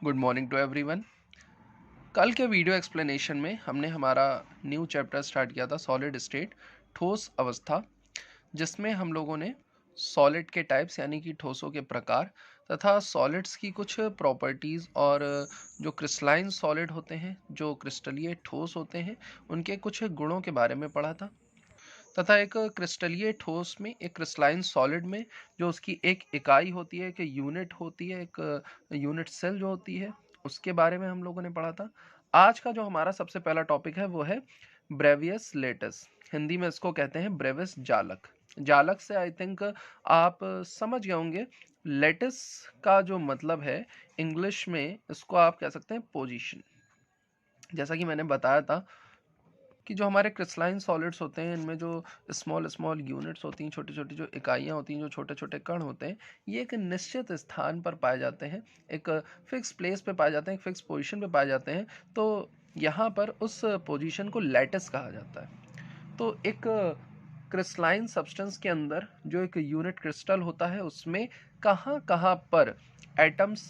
Good morning to everyone. कल के video explanation में हमने हमारा न्यू चैप्टर स्टार्ट किया था सॉलिड स्टेट, ठोस अवस्था, जिसमें हम लोगों ने सॉलिड के टाइप्स यानी कि ठोसों के प्रकार तथा सॉलिड्स की कुछ प्रॉपर्टीज़ और जो क्रिस्टलाइन सॉलिड होते हैं, जो क्रिस्टलीय ठोस होते हैं, उनके कुछ गुणों के बारे में पढ़ा था। तथा एक क्रिस्टलीय ठोस में, एक क्रिस्टलाइन सॉलिड में जो उसकी एक इकाई होती है, एक यूनिट होती है, एक यूनिट सेल जो होती है, उसके बारे में हम लोगों ने पढ़ा था। आज का जो हमारा सबसे पहला टॉपिक है वो है ब्रेवियस लेटस। हिंदी में इसको कहते हैं ब्रेविस जालक। जालक से आई थिंक आप समझ गए होंगे। लेटिस का जो मतलब है इंग्लिश में, इसको आप कह सकते हैं पोजीशन। जैसा कि मैंने बताया था कि जो हमारे क्रिस्टलाइन सॉलिड्स होते हैं, इनमें जो स्मॉल स्मॉल यूनिट्स होती हैं, छोटी छोटी जो इकाइयाँ होती हैं, जो छोटे छोटे कण होते हैं, ये एक निश्चित स्थान पर पाए जाते हैं, एक फिक्स प्लेस पे पाए जाते हैं, एक फिक्स पोजीशन पे पाए जाते हैं। तो यहाँ पर उस पोजीशन को लैटिस कहा जाता है। तो एक क्रिस्टलाइन सब्सटेंस के अंदर जो एक यूनिट क्रिस्टल होता है, उसमें कहाँ कहाँ पर एटम्स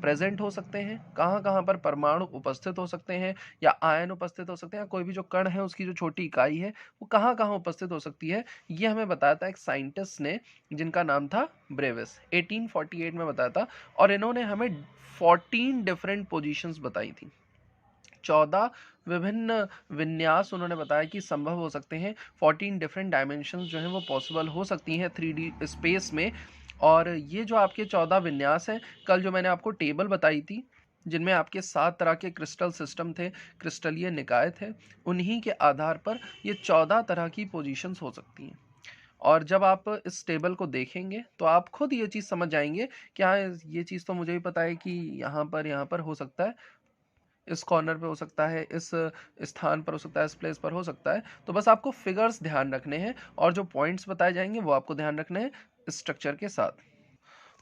प्रेजेंट हो सकते हैं, कहाँ कहाँ पर परमाणु उपस्थित हो सकते हैं, या आयन उपस्थित हो सकते हैं, या कोई भी जो कण है उसकी जो छोटी इकाई है वो कहाँ कहाँ उपस्थित हो सकती है, ये हमें बताया था एक साइंटिस्ट ने, जिनका नाम था ब्रेविस। 1848 में बताया था। और इन्होंने हमें 14 डिफरेंट पोजीशंस बताई थी। 14 विभिन्न विन्यास उन्होंने बताया कि संभव हो सकते हैं। 14 डिफरेंट डायमेंशंस जो हैं वो पॉसिबल हो सकती हैं 3D स्पेस में। और ये जो आपके 14 विन्यास हैं, कल जो मैंने आपको टेबल बताई थी, जिनमें आपके 7 तरह के क्रिस्टल सिस्टम थे, क्रिस्टलीय निकाय थे, उन्हीं के आधार पर ये 14 तरह की पोजीशंस हो सकती हैं। और जब आप इस टेबल को देखेंगे तो आप खुद ये चीज़ समझ जाएंगे कि हाँ, ये चीज़ तो मुझे भी पता है कि यहाँ पर हो सकता है, इस कॉर्नर पे हो सकता है, इस स्थान पर हो सकता है, इस प्लेस पर हो सकता है। तो बस आपको फिगर्स ध्यान रखने हैं और जो पॉइंट्स बताए जाएंगे वो आपको ध्यान रखने हैं स्ट्रक्चर के साथ।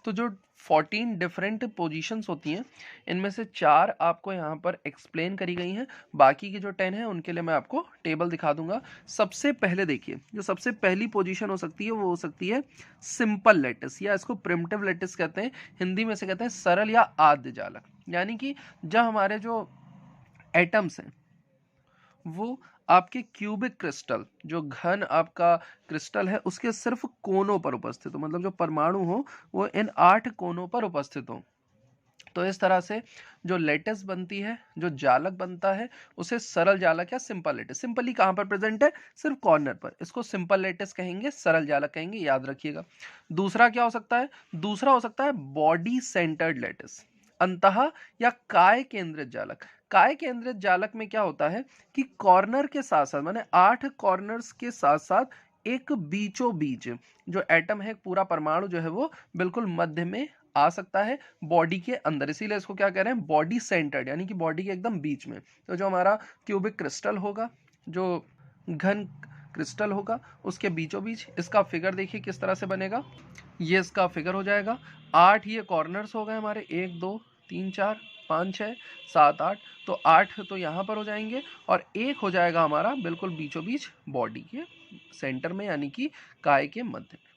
तो जो 14 डिफरेंट पोजीशंस होती हैं, इनमें से 4 आपको यहाँ पर एक्सप्लेन करी गई हैं। बाकी की जो 10 हैं उनके लिए मैं आपको टेबल दिखा दूंगा। सबसे पहले देखिए, जो सबसे पहली पोजीशन हो सकती है वो हो सकती है सिंपल लेटिस, या इसको प्रिमिटिव लेटिस कहते हैं। हिंदी में से कहते हैं सरल या आद्य जालक। यानी कि जब हमारे जो एटम्स हैं वो आपके क्यूबिक क्रिस्टल, जो घन आपका क्रिस्टल है, उसके सिर्फ कोनों पर उपस्थित हो, मतलब जो परमाणु हो वो इन 8 कोनों पर उपस्थित हो। तो इस तरह से जो लेटिस बनती है, जो जालक बनता है, उसे सरल जालक या सिंपल लेटिस। सिंपली कहां पर प्रेजेंट है? सिर्फ कॉर्नर पर। इसको सिंपल लेटिस कहेंगे, सरल जालक कहेंगे, याद रखिएगा। दूसरा क्या हो सकता है? दूसरा हो सकता है बॉडी सेंटर्ड लेटिस, अंतः या काय केंद्रित जालक। काय केंद्रित जालक में क्या होता है कि कॉर्नर के साथ साथ, माने 8 कॉर्नर्स के साथ साथ एक बीचों बीच जो एटम है, पूरा परमाणु जो है वो बिल्कुल मध्य में आ सकता है बॉडी के अंदर। इसीलिए इसको क्या कह रहे हैं? बॉडी सेंटर्ड, यानी कि बॉडी के एकदम बीच में। तो जो हमारा क्यूबिक क्रिस्टल होगा, जो घन क्रिस्टल होगा, उसके बीचों बीच इसका फिगर देखिए किस तरह से बनेगा। ये इसका फिगर हो जाएगा। 8 ये कॉर्नर्स हो गए हमारे, 1 2 3 4 5 6 7 8। तो 8 तो यहाँ पर हो जाएंगे, और एक हो जाएगा हमारा बिल्कुल बीचों बीच बॉडी के सेंटर में, यानी कि काय के मध्य में।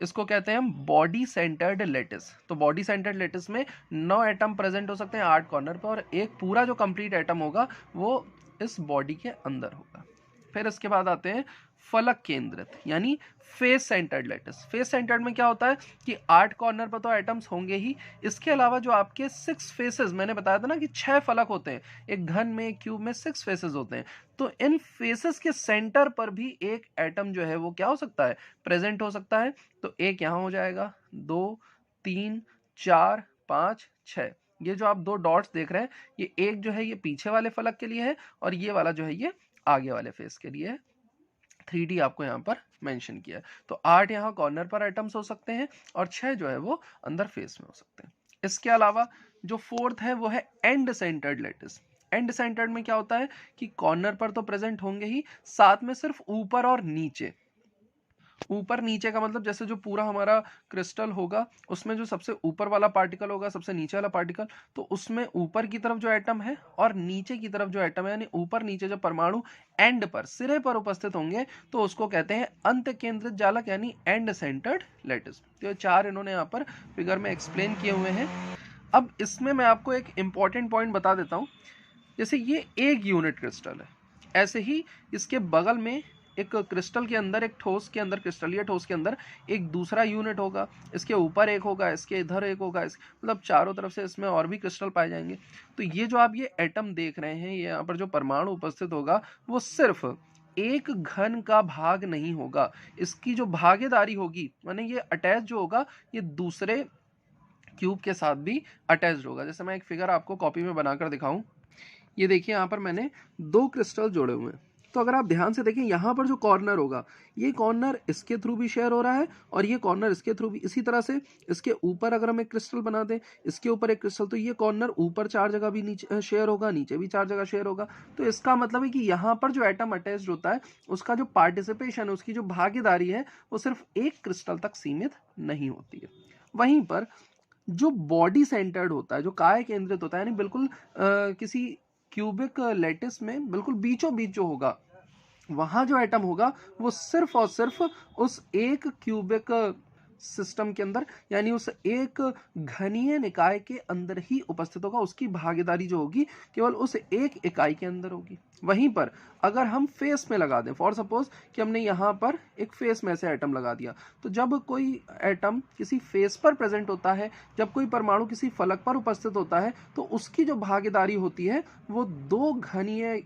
इसको कहते हैं हम बॉडी सेंटर्ड लेटिस। तो बॉडी सेंटर्ड लेटिस में 9 एटम प्रेजेंट हो सकते हैं 8 कॉर्नर पर, और एक पूरा जो कंप्लीट एटम होगा वो इस बॉडी के अंदर होगा। फिर इसके बाद आते हैं फलक केंद्रित, यानी face centred lattice. Face centred में क्या होता है कि 8 कॉर्नर पर तो एटम्स होंगे ही, इसके अलावा जो आपके 6 फेसेस, मैंने बताया था ना कि 6 फलक होते हैं, एक घन में, एक क्यूब में 6 फेसेस होते हैं। तो इन फेसेस के सेंटर पर भी एक एटम जो है वो क्या हो सकता है? प्रेजेंट हो सकता है। तो एक यहाँ हो जाएगा, 2 3 4 5 6। ये जो आप 2 डॉट्स देख रहे हैं, ये एक जो है ये पीछे वाले फलक के लिए है, और ये वाला जो है ये आगे वाले फेस के लिए है। 3D आपको यहाँ पर मेंशन किया है। तो 8 यहाँ कॉर्नर पर एटम्स हो सकते हैं, और 6 जो है वो अंदर फेस में हो सकते हैं। इसके अलावा जो फोर्थ है वो है end centred lattice. End centred में क्या होता है कि कॉर्नर पर तो प्रेजेंट होंगे ही, साथ में सिर्फ ऊपर और नीचे। ऊपर नीचे का मतलब जैसे जो पूरा हमारा क्रिस्टल होगा, उसमें जो सबसे ऊपर वाला पार्टिकल होगा, सबसे नीचे वाला पार्टिकल, तो उसमें ऊपर की तरफ जो एटम है और नीचे की तरफ जो एटम है, यानी ऊपर नीचे जो परमाणु एंड पर, सिरे पर उपस्थित होंगे, तो उसको कहते हैं अंत केंद्रित जालक, यानी एंड सेंटर्ड लेटिस। तो ये 4 इन्होंने यहाँ पर फिगर में एक्सप्लेन किए हुए हैं। अब इसमें मैं आपको एक इम्पॉर्टेंट पॉइंट बता देता हूँ। जैसे ये एक यूनिट क्रिस्टल है, ऐसे ही इसके बगल में एक क्रिस्टल के अंदर, एक ठोस के अंदर, क्रिस्टलीय ठोस के अंदर एक दूसरा यूनिट होगा, इसके ऊपर एक होगा, इसके इधर एक होगा, मतलब चारों तरफ से इसमें और भी क्रिस्टल पाए जाएंगे। तो ये जो आप ये एटम देख रहे हैं, यहाँ पर जो परमाणु उपस्थित होगा वो सिर्फ एक घन का भाग नहीं होगा, इसकी जो भागीदारी होगी, माने ये अटैच जो होगा ये दूसरे क्यूब के साथ भी अटैच्ड होगा। जैसे मैं एक फिगर आपको कॉपी में बनाकर दिखाऊं, ये देखिए यहाँ पर मैंने दो क्रिस्टल जोड़े हुए हैं। तो अगर आप ध्यान से देखें, यहाँ पर जो कॉर्नर होगा, ये कॉर्नर इसके थ्रू भी शेयर हो रहा है और ये कॉर्नर इसके थ्रू भी। इसी तरह से इसके ऊपर अगर हम एक क्रिस्टल बना दें, इसके ऊपर एक क्रिस्टल, तो ये कॉर्नर ऊपर 4 जगह भी नीचे शेयर होगा, नीचे भी 4 जगह शेयर होगा। तो इसका मतलब है कि यहाँ पर जो एटम अटैच्ड होता है, उसका जो पार्टिसिपेशन है, उसकी जो भागीदारी है, वो सिर्फ एक क्रिस्टल तक सीमित नहीं होती है। वहीं पर जो बॉडी सेंटर्ड होता है, जो काय केंद्रित होता है, यानी बिल्कुल किसी क्यूबिक लैटिस में बिल्कुल बीचों बीच जो होगा, वहां जो एटम होगा वो सिर्फ और सिर्फ उस एक क्यूबिक सिस्टम के अंदर, यानी उस एक घनीय निकाय के अंदर ही उपस्थित होगा। उसकी भागीदारी जो होगी केवल उस एक इकाई के अंदर होगी। वहीं पर अगर हम फेस में लगा दें, फॉर सपोज कि हमने यहाँ पर एक फेस में से एटम लगा दिया, तो जब कोई एटम किसी फेस पर प्रेजेंट होता है, जब कोई परमाणु किसी फलक पर उपस्थित होता है, तो उसकी जो भागीदारी होती है वो दो घनीय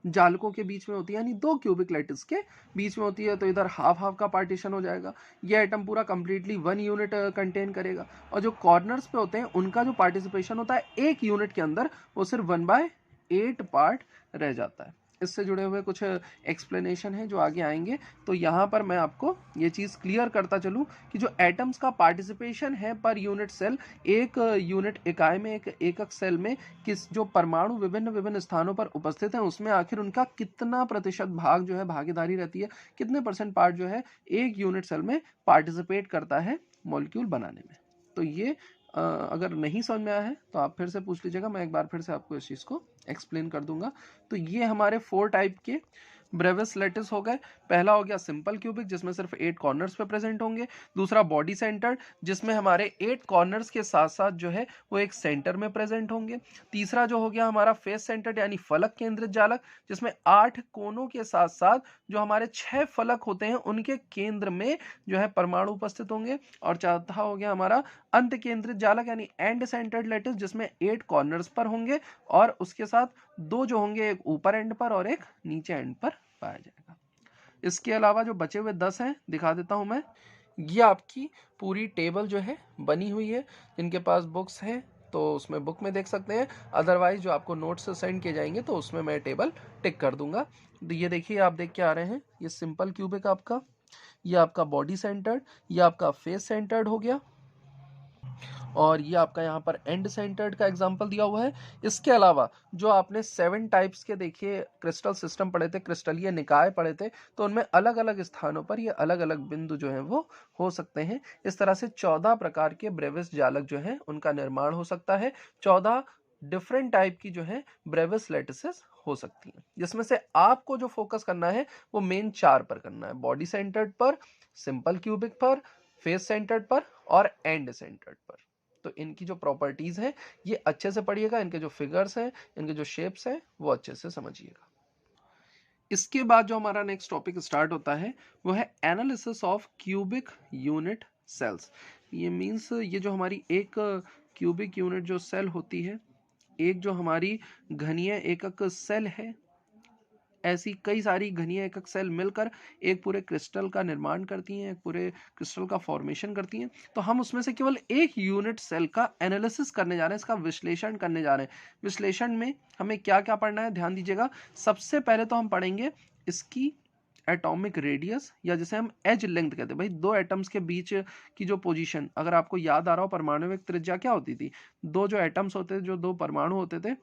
जालकों के बीच में होती है, यानी दो क्यूबिक लैटिस के बीच में होती है। तो इधर हाफ हाफ का पार्टीशन हो जाएगा, ये एटम पूरा कंप्लीटली 1 यूनिट कंटेन करेगा। और जो कॉर्नर्स पे होते हैं, उनका जो पार्टिसिपेशन होता है एक यूनिट के अंदर, वो सिर्फ 1/8 पार्ट रह जाता है। इससे जुड़े हुए कुछ एक्सप्लेनेशन है जो आगे आएंगे। तो यहाँ पर मैं आपको ये चीज़ क्लियर करता चलूँ कि जो एटम्स का पार्टिसिपेशन है पर यूनिट सेल, एक यूनिट इकाई में, एक एकक सेल में किस जो परमाणु विभिन्न विभिन्न स्थानों पर उपस्थित हैं, उसमें आखिर उनका कितना प्रतिशत भाग जो है भागीदारी रहती है, कितने परसेंट पार्ट जो है एक यूनिट सेल में पार्टिसिपेट करता है मॉलिक्यूल बनाने में। तो ये अगर नहीं समझ में आया है तो आप फिर से पूछ लीजिएगा, मैं एक बार फिर से आपको इस चीज़ को एक्सप्लेन कर दूंगा। तो ये हमारे 4 टाइप के ब्रेविस लैटिस हो गए। पहला हो गया सिंपल क्यूबिक, जिसमें सिर्फ 8 कॉर्नर्स पे प्रेजेंट होंगे। दूसरा बॉडी सेंटर्ड, जिसमें हमारे 8 कॉर्नर्स के साथ साथ जो है वो एक सेंटर में प्रेजेंट होंगे। तीसरा जो हो गया हमारा फेस सेंटर्ड, यानी फलक केंद्रित जालक, जिसमें 8 कोनों के साथ साथ जो हमारे 6 फलक होते हैं, उनके केंद्र में जो है परमाणु उपस्थित होंगे। और चौथा हो गया हमारा अंत केंद्रित जालक, यानी एंड सेंटर्ड लैटिस, जिसमें 8 कॉर्नर्स पर होंगे और उसके साथ 2 जो होंगे, एक ऊपर एंड पर और एक नीचे एंड पर पाया जाएगा। इसके अलावा जो बचे हुए 10 हैं, दिखा देता हूं मैं। ये आपकी पूरी टेबल जो है बनी हुई है। जिनके पास बुक्स हैं तो उसमें बुक में देख सकते हैं, अदरवाइज जो आपको नोट्स सेंड किए जाएंगे तो उसमें मैं टेबल टिक कर दूंगा। तो ये देखिए, आप देख के आ रहे हैं, ये सिंपल क्यूबिक आपका, ये आपका बॉडी सेंटर्ड, ये आपका फेस सेंटर्ड हो गया, और ये आपका यहाँ पर एंड सेंटर्ड का एग्जांपल दिया हुआ है। इसके अलावा जो आपने 7 टाइप्स के देखिए क्रिस्टल सिस्टम पढ़े थे, क्रिस्टलीय निकाय पढ़े थे, तो उनमें अलग अलग स्थानों पर ये अलग अलग बिंदु जो है वो हो सकते हैं। इस तरह से 14 प्रकार के ब्रेविस जालक जो है उनका निर्माण हो सकता है। 14 डिफरेंट टाइप की जो है ब्रेविस लैटिसेस हो सकती हैं, जिसमें से आपको जो फोकस करना है वो मेन 4 पर करना है: बॉडी सेंटर्ड पर, सिंपल क्यूबिक पर, फेस सेंटर्ड पर और एंड सेंटर्ड पर। तो इनकी जो प्रॉपर्टीज हैं ये अच्छे से पढ़िएगा, इनके जो फिगर्स हैं, इनके जो शेप्स हैं वो अच्छे से समझिएगा। इसके बाद जो हमारा नेक्स्ट टॉपिक स्टार्ट होता है वो है analysis of cubic unit cells. ये मींस ये जो हमारी एक क्यूबिक यूनिट जो सेल होती है, एक जो हमारी घनीय एकक सेल है, ऐसी कई सारी घनीय एकक सेल मिलकर एक पूरे क्रिस्टल का निर्माण करती हैं, एक पूरे क्रिस्टल का फॉर्मेशन करती हैं। तो हम उसमें से केवल एक यूनिट सेल का एनालिसिस करने जा रहे हैं, इसका विश्लेषण करने जा रहे हैं। विश्लेषण में हमें क्या क्या पढ़ना है, ध्यान दीजिएगा। सबसे पहले तो हम पढ़ेंगे इसकी एटॉमिक रेडियस, या जिसे हम एज लेंथ कहते हैं। भाई, दो एटम्स के बीच की जो पोजीशन, अगर आपको याद आ रहा हो, परमाणुविक त्रिज्या क्या होती थी? दो जो एटम्स होते थे, जो दो परमाणु होते थे,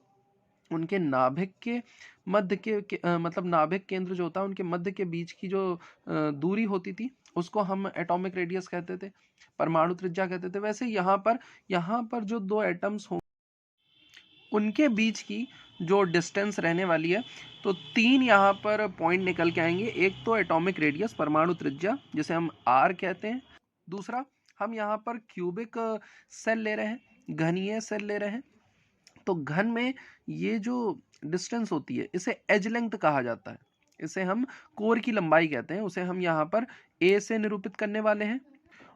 उनके नाभिक के मध्य मतलब नाभिक केंद्र जो होता है, उनके मध्य के बीच की जो दूरी होती थी, उसको हम एटॉमिक रेडियस कहते थे, परमाणु त्रिज्या कहते थे। वैसे यहाँ पर जो दो एटम्स हों, उनके बीच की जो डिस्टेंस रहने वाली है, तो 3 यहाँ पर पॉइंट निकल के आएंगे। एक तो एटॉमिक रेडियस, परमाणु त्रिज्या, जिसे हम आर कहते हैं। दूसरा, हम यहाँ पर क्यूबिक सेल ले रहे हैं, घनीय सेल ले रहे हैं, तो घन में ये जो डिस्टेंस होती है इसे एज लेंथ कहा जाता है, इसे हम कोर की लंबाई कहते हैं, उसे हम यहाँ पर ए से निरूपित करने वाले हैं।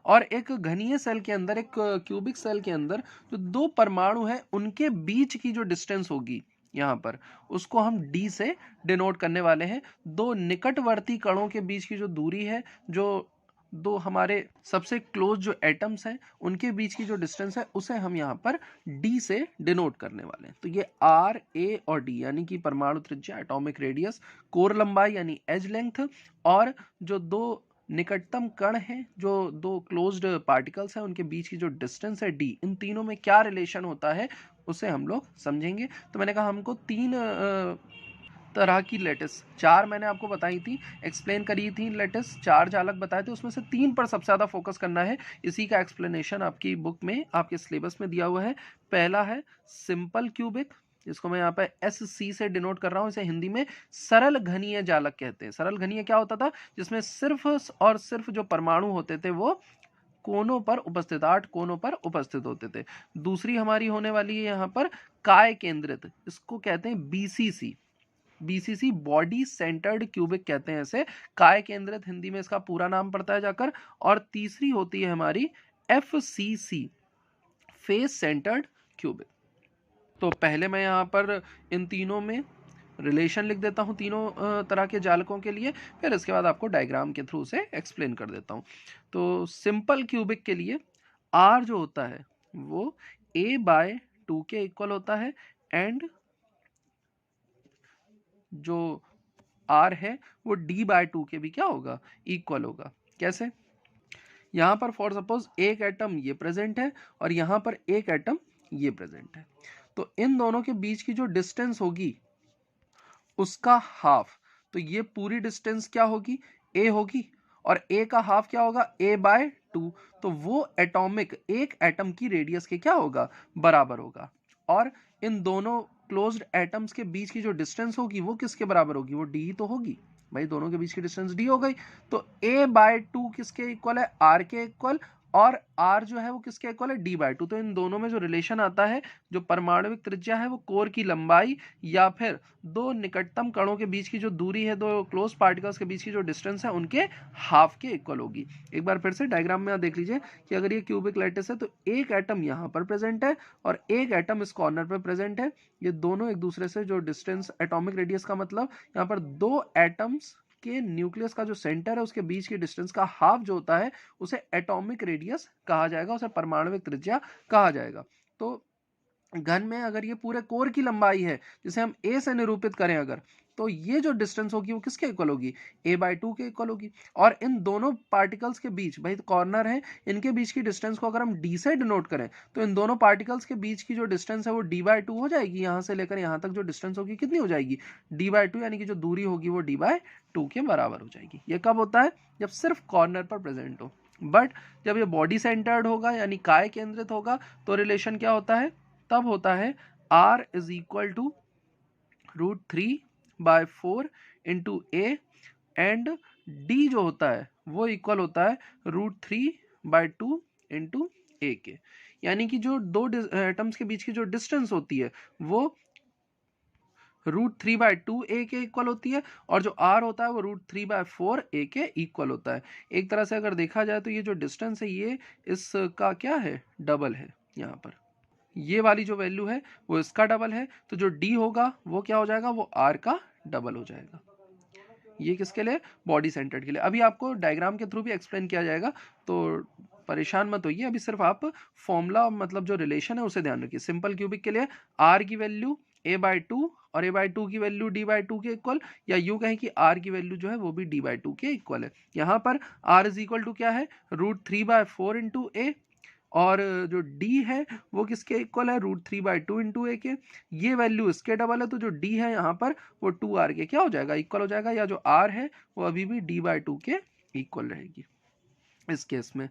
और एक घनीय सेल के अंदर, एक क्यूबिक सेल के अंदर जो दो परमाणु हैं उनके बीच की जो डिस्टेंस होगी यहाँ पर, उसको हम डी से डिनोट करने वाले हैं। दो निकटवर्ती कणों के बीच की जो दूरी है, जो दो हमारे सबसे क्लोज जो एटम्स हैं उनके बीच की जो डिस्टेंस है, उसे हम यहाँ पर डी से डिनोट करने वाले हैं। तो ये आर, ए और डी यानी कि परमाणु त्रिज्या, एटॉमिक रेडियस, कोर लंबाई यानी एज लेंथ, और जो दो निकटतम कण हैं, जो दो क्लोज्ड पार्टिकल्स हैं, उनके बीच की जो डिस्टेंस है डी, इन तीनों में क्या रिलेशन होता है उसे हम लोग समझेंगे। तो मैंने कहा हमको तीन तरह की लेटिस, चार मैंने आपको बताई थी, एक्सप्लेन करी थी लेटिस, चार जालक बताए थे, उसमें से तीन पर सबसे ज़्यादा फोकस करना है। इसी का एक्सप्लेनेशन आपकी बुक में, आपके सिलेबस में दिया हुआ है। पहला है सिंपल क्यूबिक, जिसको मैं यहाँ पे SC से डिनोट कर रहा हूँ, इसे हिंदी में सरल घनीय जालक कहते हैं। सरल घनीय क्या होता था? जिसमें सिर्फ और सिर्फ जो परमाणु होते थे वो कोनों पर उपस्थित, 8 कोनों पर उपस्थित होते थे। दूसरी हमारी होने वाली है यहाँ पर काय केंद्रित, इसको कहते हैं BCC, बॉडी सेंटर्ड क्यूबिक कहते हैं इसे, काय केंद्रित हिंदी में इसका पूरा नाम पड़ता है जाकर। और तीसरी होती है हमारी FCC, फेस सेंटर्ड क्यूबिक। तो पहले मैं यहाँ पर इन तीनों में रिलेशन लिख देता हूँ, तीनों तरह के जालकों के लिए, फिर इसके बाद आपको डायग्राम के थ्रू से एक्सप्लेन कर देता हूँ। तो सिंपल क्यूबिक के लिए R जो होता है वो A/2 के इक्वल होता है, एंड जो R है वो D/2 के भी क्या होगा? इक्वल होगा। कैसे? यहाँ पर फॉर सपोज एक एटम ये प्रेजेंट है और यहाँ पर एक एटम ये प्रेजेंट है, तो इन दोनों के बीच की जो डिस्टेंस होगी उसका हाफ, तो ये पूरी डिस्टेंस क्या होगी? A होगी, और A का हाफ क्या होगा? A/2, तो वो एटॉमिक, एक एटम की रेडियस के क्या होगा? बराबर होगा। और इन दोनों क्लोज्ड एटम्स के बीच की जो डिस्टेंस होगी वो किसके बराबर होगी? वो D ही तो होगी भाई, दोनों के बीच की डिस्टेंस D हो गई। तो A/2 किसके इक्वल है? R के इक्वल, और R जो है वो किसके इक्वल है? D/2। तो इन दोनों में जो रिलेशन आता है, जो परमाणविक त्रिज्या है वो कोर की लंबाई या फिर दो निकटतम कणों के बीच की जो दूरी है, दो क्लोज पार्टिकल्स के बीच की जो डिस्टेंस है, उनके हाफ के इक्वल होगी। एक बार फिर से डायग्राम में देख लीजिए कि अगर ये क्यूबिक लैटिस है तो एक एटम यहाँ पर प्रेजेंट है और एक एटम इस कॉर्नर पर प्रेजेंट है। ये दोनों एक दूसरे से जो डिस्टेंस, एटॉमिक रेडियस का मतलब यहाँ पर दो एटम्स के न्यूक्लियस का जो सेंटर है उसके बीच की डिस्टेंस का हाफ जो होता है उसे एटॉमिक रेडियस कहा जाएगा, उसे परमाणविक त्रिज्या कहा जाएगा। तो घन में अगर ये पूरे कोर की लंबाई है जिसे हम A से निरूपित करें अगर, तो ये जो डिस्टेंस होगी वो किसके इक्वल होगी? A/2 के इक्वल होगी। और इन दोनों पार्टिकल्स के बीच, भाई कॉर्नर है, इनके बीच की डिस्टेंस को अगर हम D से डिनोट करें तो इन दोनों पार्टिकल्स के बीच की जो डिस्टेंस है वो D/2 हो जाएगी। यहाँ से लेकर यहाँ तक जो डिस्टेंस होगी कितनी हो जाएगी? D/2, यानी कि जो दूरी होगी वो D/2 के बराबर हो जाएगी। ये कब होता है? जब सिर्फ कॉर्नर पर प्रेजेंट हो। बट जब ये बॉडी सेंटर्ड होगा यानी काय केंद्रित होगा तो रिलेशन क्या होता है? तब होता है R is equal to √3/4 into A, and D जो होता है वो इक्वल होता है √3/2 इंटू A के। यानी कि जो दो एटम्स के बीच की जो डिस्टेंस होती है वो √3/2 A के इक्वल होती है, और जो R होता है वो √3/4 A के इक्वल होता है। एक तरह से अगर देखा जाए तो ये जो डिस्टेंस है ये इसका क्या है? डबल है। यहाँ पर ये वाली जो वैल्यू है वो इसका डबल है, तो जो D होगा वो क्या हो जाएगा? वो R का डबल हो जाएगा। ये किसके लिए? बॉडी सेंटर्ड के लिए। अभी आपको डायग्राम के थ्रू भी एक्सप्लेन किया जाएगा, तो परेशान मत होइए, अभी सिर्फ आप फॉर्मूला, मतलब जो रिलेशन है उसे ध्यान रखिए। सिंपल क्यूबिक के लिए R की वैल्यू A/2 और A/2 की वैल्यू D/2 के इक्वल, या यूं कहें कि R की वैल्यू जो है वो भी D/2 के इक्वल है। यहाँ पर R इज इक्वल टू क्या है? √3/4 इंटू A, और जो D है वो किसके इक्वल है? √3/2 इंटू A के। ये वैल्यू इसके डबल है, तो जो D है यहाँ पर वो 2R के क्या हो जाएगा? इक्वल हो जाएगा, या जो R है वो अभी भी D/2 के इक्वल रहेगी इस केस में।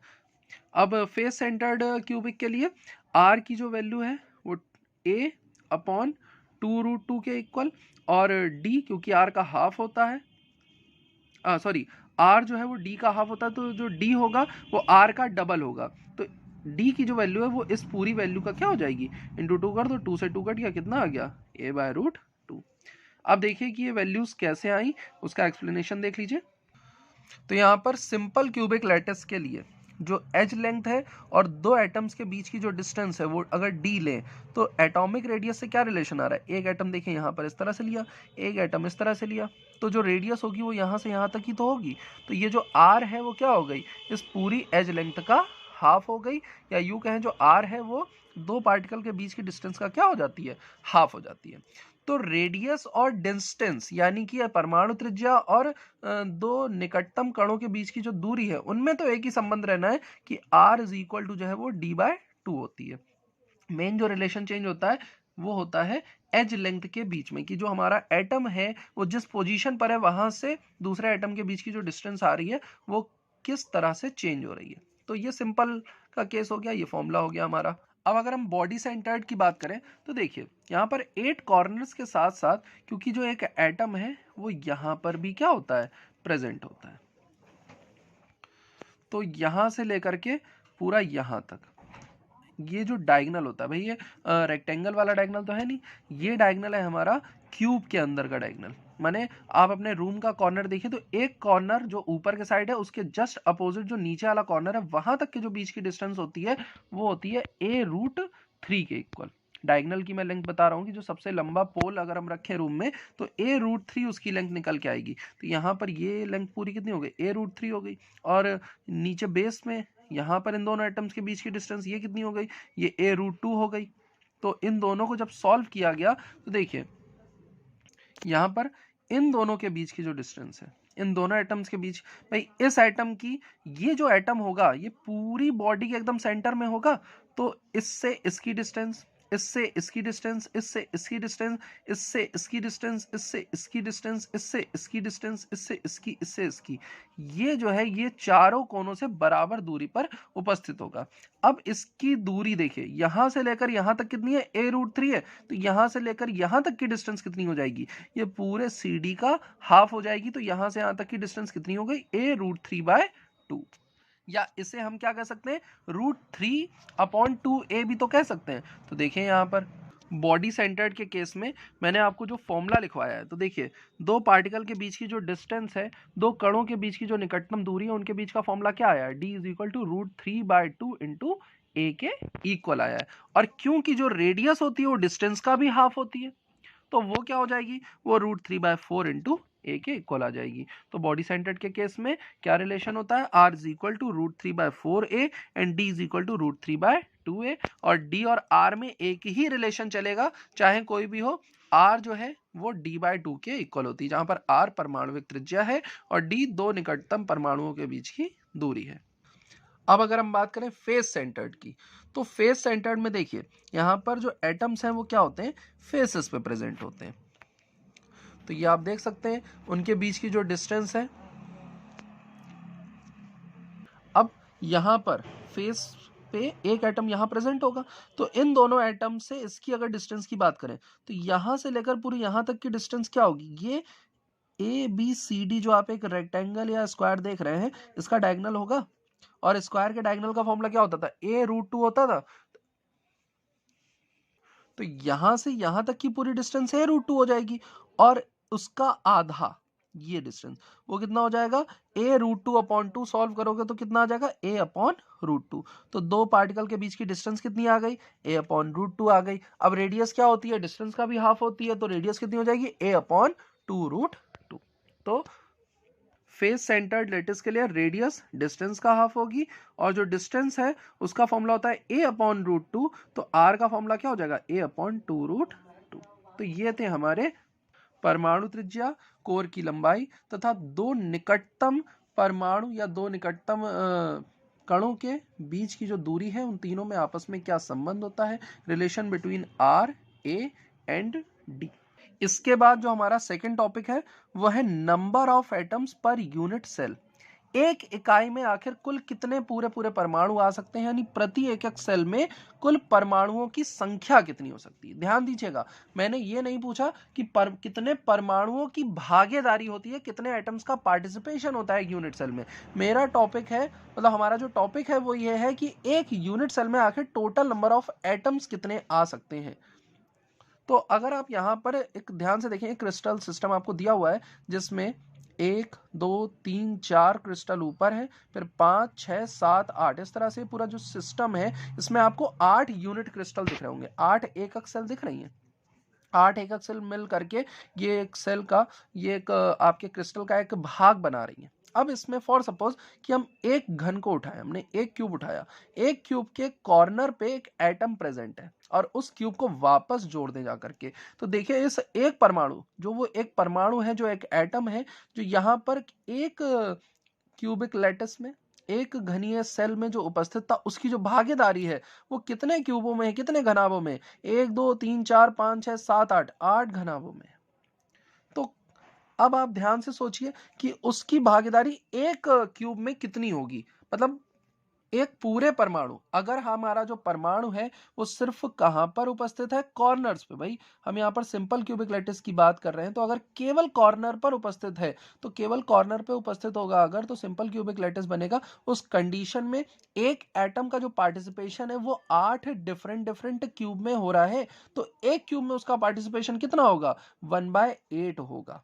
अब फेस सेंटर्ड क्यूबिक के लिए R की जो वैल्यू है वो A/2√2 के इक्वल, और D क्योंकि R का हाफ होता है, सॉरी, R जो है वो D का हाफ होता है, तो जो D होगा वो R का डबल होगा। तो डी की जो वैल्यू है वो इस पूरी वैल्यू का क्या हो जाएगी, इंटू 2 कर दो, 2 से 2 कट गया, कितना आ गया, a/√2। अब देखिए कि ये वैल्यूज कैसे आई, उसका एक्सप्लेनेशन देख लीजिए। तो यहाँ पर सिंपल क्यूबिक लैटिस के लिए जो एज लेंथ है और दो एटम्स के बीच की जो डिस्टेंस है वो अगर डी लें तो एटॉमिक रेडियस से क्या रिलेशन आ रहा है, एक एटम देखिए यहाँ पर इस तरह से लिया, एक एटम इस तरह से लिया, तो जो रेडियस होगी वो यहाँ से यहाँ तक ही तो होगी। तो ये जो आर है वो क्या हो गई, इस पूरी एज लेंथ का हाफ हो गई, या यूँ कहें जो आर है वो दो पार्टिकल के बीच की डिस्टेंस का क्या हो जाती है, हाफ हो जाती है। तो रेडियस और डिस्टेंस यानी कि परमाणु त्रिज्या और दो निकटतम कणों के बीच की जो दूरी है उनमें तो एक ही संबंध रहना है कि r इज इक्वल टू जो है वो d/2 होती है। मेन जो रिलेशन चेंज होता है वो होता है एज लेंथ के बीच में, कि जो हमारा एटम है वो जिस पोजीशन पर है वहां से दूसरे एटम के बीच की जो डिस्टेंस आ रही है वो किस तरह से चेंज हो रही है। तो ये सिंपल का केस हो गया, ये फॉर्मूला हो गया हमारा। अब अगर हम बॉडी सेंटर्ड की बात करें तो देखिए यहाँ पर 8 कॉर्नर्स के साथ साथ क्योंकि जो एक एटम है वो यहाँ पर भी क्या होता है, प्रेजेंट होता है। तो यहाँ से लेकर के पूरा यहाँ तक ये जो डायगनल होता है भाई, ये रेक्टेंगल वाला डायगनल तो है नहीं, ये डायगनल है हमारा क्यूब के अंदर का डायगनल। माने आप अपने रूम का कॉर्नर देखिए तो एक कॉर्नर जो ऊपर के साइड है उसके जस्ट अपोजिट जो नीचे वाला कॉर्नर है वहां तक के जो बीच की डिस्टेंस होती है वो होती है a√3 के इक्वल। डायगनल की मैं लेंथ बता रहा हूँ कि जो सबसे लंबा पोल अगर हम रखें रूम में तो a√3 उसकी लेंथ निकल के आएगी। तो यहाँ पर ये लेंथ पूरी कितनी हो गई, a√3 हो गई। और नीचे बेस में यहाँ पर इन दोनों एटम्स के बीच की डिस्टेंस ये कितनी हो गई, ये a√2 हो गई। तो इन दोनों को जब सॉल्व किया गया तो देखिए यहाँ पर इन दोनों के बीच की जो डिस्टेंस है, इन दोनों एटम्स के बीच, भाई इस एटम की ये जो एटम होगा ये पूरी बॉडी के एकदम सेंटर में होगा, तो इससे इसकी डिस्टेंस, इससे इसकी डिस्टेंस, इससे इसकी डिस्टेंस, इससे इसकी डिस्टेंस, इससे इसकी डिस्टेंस, इससे इसकी डिस्टेंस, इससे इसकी, इससे इसकी, ये जो है ये चारों कोनों से बराबर दूरी पर उपस्थित होगा। अब इसकी दूरी देखिए यहां से लेकर यहां तक कितनी है, a√3 है, तो यहां से लेकर यहां तक की डिस्टेंस कितनी हो जाएगी, ये पूरे CD का हाफ हो जाएगी। तो यहां से यहां तक की डिस्टेंस कितनी हो गई, a√3/2। या इसे हम क्या कह सकते हैं, √3/2a भी तो कह सकते हैं। तो देखिए यहाँ पर बॉडी सेंटर्ड के केस में मैंने आपको जो फॉर्मूला लिखवाया है, तो देखिए दो पार्टिकल के बीच की जो डिस्टेंस है, दो कणों के बीच की जो निकटतम दूरी है उनके बीच का फॉर्मूला क्या आया है, d is equal to √3/2 into a के इक्वल आया है। और क्योंकि जो रेडियस होती है वो डिस्टेंस का भी हाफ होती है तो वो क्या हो जाएगी, वो √3/4 इंटू ए के इक्वल आ जाएगी। तो बॉडी सेंटर्ड के केस में क्या रिलेशन होता है, r is equal to √3/4a and d is equal to √3/2a। और d और r में एक ही रिलेशन चलेगा चाहे कोई भी हो, r जो है वो d/2 के इक्वल होती है, जहां पर r परमाणुविक त्रिज्या है और d दो निकटतम परमाणुओं के बीच की दूरी है। अब अगर हम बात करें फेस सेंटर्ड की, तो फेस सेंटर्ड में देखिए यहाँ पर जो एटम्स हैं वो क्या होते हैं, फेसेस पे प्रेजेंट होते हैं। तो ये आप देख सकते हैं उनके बीच की जो डिस्टेंस है। अब यहाँ पर फेस पे एक एटम यहाँ प्रेजेंट होगा, तो इन दोनों एटम से इसकी अगर डिस्टेंस की बात करें तो यहाँ से लेकर पूरी यहाँ तक की डिस्टेंस क्या होगी, ये ABCD जो आप एक रेक्टेंगल या स्क्वायर देख रहे हैं इसका डायगोनल होगा। और स्क्वायर के डायगोनल का फॉर्मूला क्या होता था, a√2 होता था। तो यहां से यहां तक की पूरी डिस्टेंस a√2 हो जाएगी और उसका आधा ये डिस्टेंस वो कितना हो जाएगा, a√2/2 सॉल्व करोगे तो कितना आ जाएगा, a/√2। तो दो पार्टिकल के बीच की डिस्टेंस कितनी आ गई, a/√2 आ गई। अब रेडियस क्या होती है, डिस्टेंस का भी हाफ होती है, तो रेडियस कितनी हो जाएगी, a/2√2। तो फेस सेंटर्ड लेटिस के लिए रेडियस डिस्टेंस का हाफ होगी और जो डिस्टेंस है उसका फॉर्मूला होता है a/√2, तो r का फॉर्मूला क्या हो जाएगा, a/2√2। तो ये थे हमारे परमाणु त्रिज्या, कोर की लंबाई तथा दो निकटतम परमाणु या दो निकटतम कणों के बीच की जो दूरी है उन तीनों में आपस में क्या संबंध होता है, relation between r, a and d। इसके बाद जो हमारा सेकंड टॉपिक है वो है number of atoms per unit cell, एक इकाई में आखिर कुल कितने पूरे पूरे परमाणु आ सकते हैं, यानी प्रति एकक सेल में कुल परमाणुओं की संख्या कितनी हो सकती है। ध्यान दीजिएगा, मैंने ये नहीं पूछा कि कितने परमाणुओं की भागीदारी होती है, कितने एटम्स का पार्टिसिपेशन होता है एक यूनिट सेल में। मेरा टॉपिक है, मतलब हमारा जो टॉपिक है वो ये है कि एक यूनिट सेल में आखिर टोटल नंबर ऑफ एटम्स कितने आ सकते हैं। तो अगर आप यहाँ पर एक ध्यान से देखें, क्रिस्टल सिस्टम आपको दिया हुआ है जिसमें 1 2 3 4 क्रिस्टल ऊपर है, फिर 5 6 7 8, इस तरह से पूरा जो सिस्टम है इसमें आपको 8 यूनिट क्रिस्टल दिख रहे होंगे, 8 एकक सेल दिख रही हैं। 8 एकक सेल मिल करके ये एक सेल का, ये एक आपके क्रिस्टल का एक भाग बना रही है। अब इसमें फॉर सपोज कि हम एक घन को उठाए, हमने एक क्यूब उठाया, एक क्यूब के कॉर्नर पे एक एटम प्रेजेंट है और उस क्यूब को वापस जोड़ दे जा करके, तो देखिए इस एक परमाणु, जो वो एक परमाणु है, जो एक एटम है, जो यहाँ पर एक क्यूबिक लैटिस में, एक घनीय सेल में जो उपस्थित था, उसकी जो भागीदारी है वो कितने क्यूबों में, कितने घनाभों में, 1 2 3 4 5 6 7 8, 8 घनाभों में। तो अब आप ध्यान से सोचिए कि उसकी भागीदारी एक क्यूब में कितनी होगी। मतलब एक पूरे परमाणु, अगर हमारा जो परमाणु है वो सिर्फ कहां पर उपस्थित है, कॉर्नर्स पे। भाई हम यहाँ पर सिंपल क्यूबिक लैटिस की बात कर रहे हैं, तो अगर केवल कॉर्नर पर उपस्थित है, तो केवल कॉर्नर पे उपस्थित होगा अगर, तो सिंपल क्यूबिक लैटिस बनेगा। उस कंडीशन में एक एटम का जो पार्टिसिपेशन है वो 8 डिफरेंट डिफरेंट क्यूब में हो रहा है, तो एक क्यूब में उसका पार्टिसिपेशन कितना होगा, 1/8 होगा।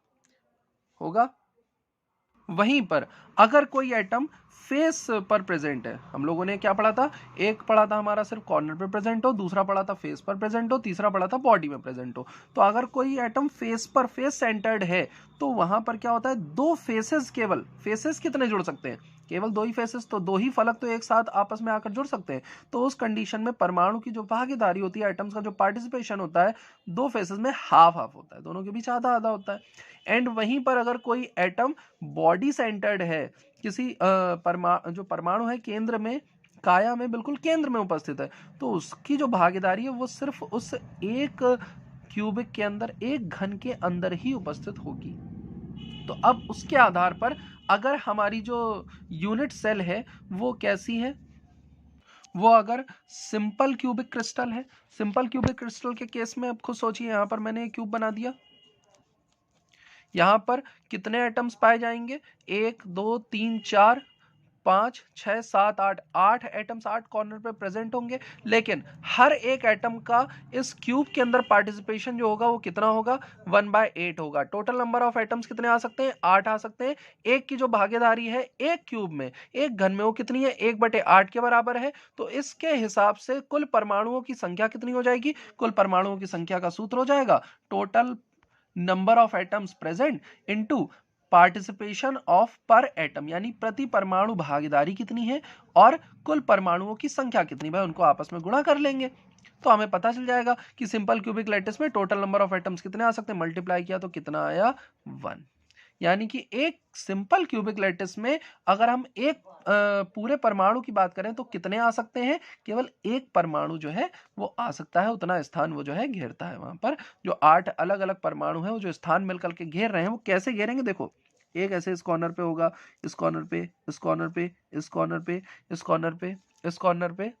वहीं पर अगर कोई एटम फेस पर प्रेजेंट है, हम लोगों ने क्या पढ़ा था, एक पढ़ा था हमारा सिर्फ कॉर्नर पे प्रेजेंट हो, दूसरा पढ़ा था फेस पर प्रेजेंट हो, तीसरा पढ़ा था बॉडी में प्रेजेंट हो। तो अगर कोई एटम फेस पर, फेस सेंटर्ड है, तो वहां पर क्या होता है, दो फेसेस, केवल फेसेस कितने जुड़ सकते हैं, केवल दो ही फेसेस, तो दो ही फलक तो एक साथ आपस में आकर जुड़ सकते हैं। तो उस कंडीशन में परमाणु की जो भागीदारी होती है, एटम्स का जो पार्टिसिपेशन होता है, दो फेसेस में हाफ हाफ होता है, दोनों के बीच आधा आधा होता है। एंड वहीं पर अगर कोई एटम बॉडी सेंटर्ड है, किसी जो परमाणु है केंद्र में, काया में बिल्कुल केंद्र में उपस्थित है, तो उसकी जो भागीदारी है वो सिर्फ उस एक क्यूबिक के अंदर, एक घन के अंदर ही उपस्थित होगी। तो अब उसके आधार पर अगर हमारी जो यूनिट सेल है वो कैसी है, वो अगर सिंपल क्यूबिक क्रिस्टल है, सिंपल क्यूबिक क्रिस्टल के केस में अब खुद सोचिए, यहां पर मैंने एक क्यूब बना दिया, यहां पर कितने एटम्स पाए जाएंगे, 1 2 3 4 5 6 7 8, 8 एटम्स 8 कॉर्नर पे प्रेजेंट होंगे, लेकिन हर एक एटम का इस क्यूब के अंदर पार्टिसिपेशन जो होगा वो कितना होगा, 1/8 होगा। टोटल नंबर ऑफ एटम्स कितने आ सकते हैं, 8 आ सकते हैं। एक की जो भागीदारी है एक क्यूब में, एक घन में, वो कितनी है, 1/8 के बराबर है। तो इसके हिसाब से कुल परमाणुओं की संख्या कितनी हो जाएगी, कुल परमाणुओं की संख्या का सूत्र हो जाएगा total number of atoms present into participation of पर एटम, यानी प्रति परमाणु भागीदारी कितनी है और कुल परमाणुओं की संख्या कितनी, भाई उनको आपस में गुणा कर लेंगे तो हमें पता चल जाएगा कि सिंपल क्यूबिक लैटिस में टोटल नंबर ऑफ एटम्स कितने आ सकते हैं, मल्टीप्लाई किया तो कितना आया, 1। यानी कि एक सिंपल क्यूबिक लैटिस में अगर हम एक पूरे परमाणु की बात करें तो कितने आ सकते हैं, केवल एक परमाणु जो है वो आ सकता है, उतना स्थान वो जो है घेरता है। वहां पर जो 8 अलग अलग परमाणु है वो जो स्थान मिलकर के घेर रहे हैं, वो कैसे घेरेंगे, देखो एक ऐसे इस कॉर्नर पे होगा, इस कॉर्नर पे, इस कॉर्नर पे, इस कॉर्नर पे, इस कॉर्नर पे, इस कॉर्नर पे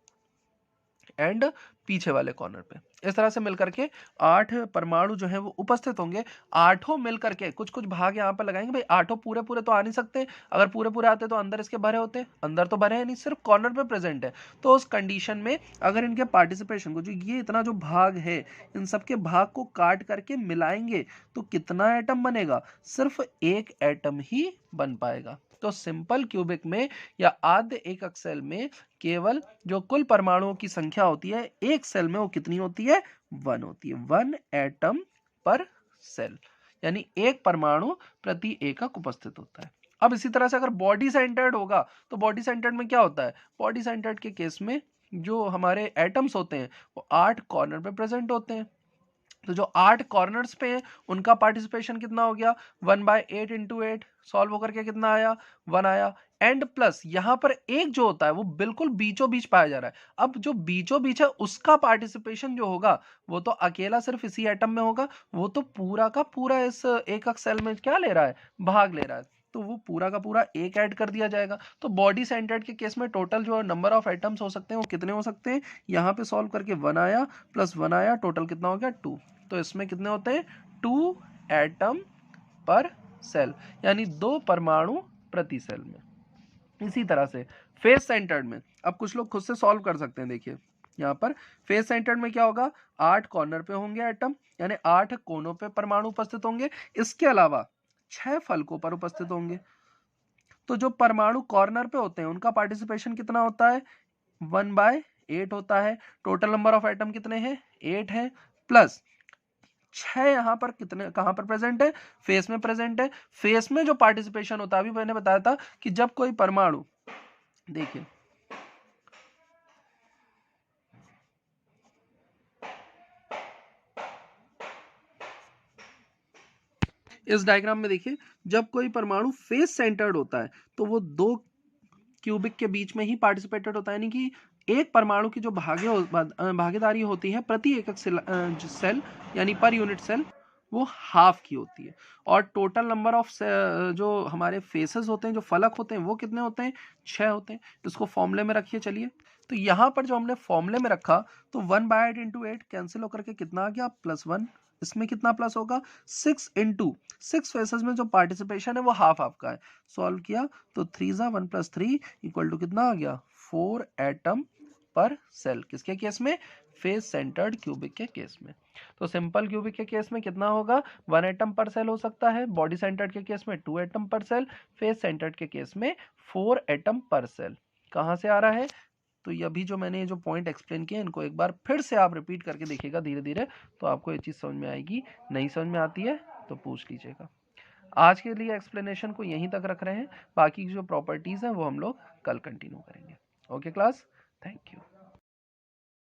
एंड पीछे वाले कॉर्नर पे, इस तरह से मिलकर के 8 परमाणु जो है वो उपस्थित होंगे। आठों मिलकर के कुछ कुछ भाग यहाँ पर लगाएंगे, भाई आठों पूरे पूरे तो आ नहीं सकते, अगर पूरे पूरे आते तो अंदर इसके भरे होते, अंदर तो भरे हैं नहीं, सिर्फ कॉर्नर पे प्रेजेंट है। तो उस कंडीशन में अगर इनके पार्टिसिपेशन को, जो ये इतना जो भाग है, इन सबके भाग को काट करके मिलाएंगे तो कितना एटम बनेगा, सिर्फ एक एटम ही बन पाएगा। तो सिंपल क्यूबिक में या आद्य एकक सेल में केवल जो कुल परमाणुओं की संख्या होती है एक सेल में, वो कितनी होती है, 1 होती है, 1 एटम पर सेल, यानी एक परमाणु प्रति एकक उपस्थित होता है। अब इसी तरह से अगर बॉडी सेंटर्ड होगा, तो बॉडी सेंटर्ड में क्या होता है, बॉडी सेंटर्ड के केस में जो हमारे एटम्स होते हैं वो 8 कॉर्नर पे प्रेजेंट होते हैं, तो जो 8 कॉर्नर्स पे हैं उनका पार्टिसिपेशन कितना हो गया, 1/8 इंटू 8, सॉल्व होकर के कितना आया, 1 आया। एंड प्लस यहाँ पर एक जो होता है वो बिल्कुल बीचों बीच पाया जा रहा है। अब जो बीचों बीच है उसका पार्टिसिपेशन जो होगा वो तो अकेला सिर्फ इसी एटम में होगा, वो तो पूरा का पूरा इस एकक सेल में क्या ले रहा है, भाग ले रहा है। तो वो पूरा का पूरा एक ऐड कर दिया जाएगा। तो बॉडी सेंटर्ड के केस में टोटल जो नंबर ऑफ एटम्स हो सकते हैं वो कितने हो सकते हैं, यहाँ पे सॉल्व करके 1 आया प्लस 1 आया, टोटल कितना हो गया 2। तो इसमें कितने होते हैं 2 एटम पर सेल, यानी 2 परमाणु प्रति सेल में। इसी तरह से फेस सेंटर्ड में अब कुछ लोग खुद से सॉल्व कर सकते हैं। देखिए यहाँ पर फेस सेंटर्ड में क्या होगा, 8 कॉर्नर पे होंगे एटम, यानी 8 कोनों पे परमाणु उपस्थित होंगे। इसके अलावा 6 फलकों पर उपस्थित होंगे। तो जो परमाणु कॉर्नर पे होते हैं उनका पार्टिसिपेशन कितना होता है, 1/8 होता है। टोटल नंबर ऑफ एटम कितने हैं, 8 है, प्लस 6 यहाँ पर कितने कहां पर प्रेजेंट है, फेस में प्रेजेंट है। फेस में जो पार्टिसिपेशन होता है, अभी मैंने बताया था कि जब कोई परमाणु, देखिए इस डायग्राम में देखिए, जब कोई परमाणु फेस सेंटर्ड होता है तो वो 2 क्यूबिक के बीच में ही पार्टिसिपेटेड होता है, यानी कि एक परमाणु की जो भागीदारी होती है प्रति एकक सेल यानी पर यूनिट सेल, वो हाफ की होती है। और टोटल नंबर ऑफ जो हमारे फेसेस होते हैं, जो फलक होते हैं, वो कितने होते हैं, 6 होते हैं। तो इसको फॉर्मूले में रखिए। चलिए तो यहाँ पर जो हमने फॉर्मूले में रखा, तो 1/8 इंटू 8 कैंसिल होकर के कितना आ गया, +1। इसमें कितना प्लस होगा, 6 इंटू 6 फेसेस में जो पार्टिसिपेशन है वो हाफ हाफ का है। सॉल्व किया तो 3 × 1 + 3 = कितना आ गया, 4 एटम पर सेल। किसके केस में, फेस सेंटर्ड क्यूबिक के केस में। तो सिंपल क्यूबिक के केस में कितना होगा, 1 एटम पर सेल हो सकता है। बॉडी सेंटर्ड के केस में 2 एटम पर सेल। फेस सेंटर्ड के केस में 4 एटम पर सेल। कहाँ से आ रहा है, तो ये अभी जो मैंने जो पॉइंट एक्सप्लेन किए इनको एक बार फिर से आप रिपीट करके देखिएगा धीरे धीरे, तो आपको ये चीज़ समझ में आएगी। नहीं समझ में आती है तो पूछ लीजिएगा। आज के लिए एक्सप्लेनेशन को यहीं तक रख रहे हैं, बाकी जो प्रॉपर्टीज़ हैं वो हम लोग कल कंटिन्यू करेंगे। Okay class, thank you.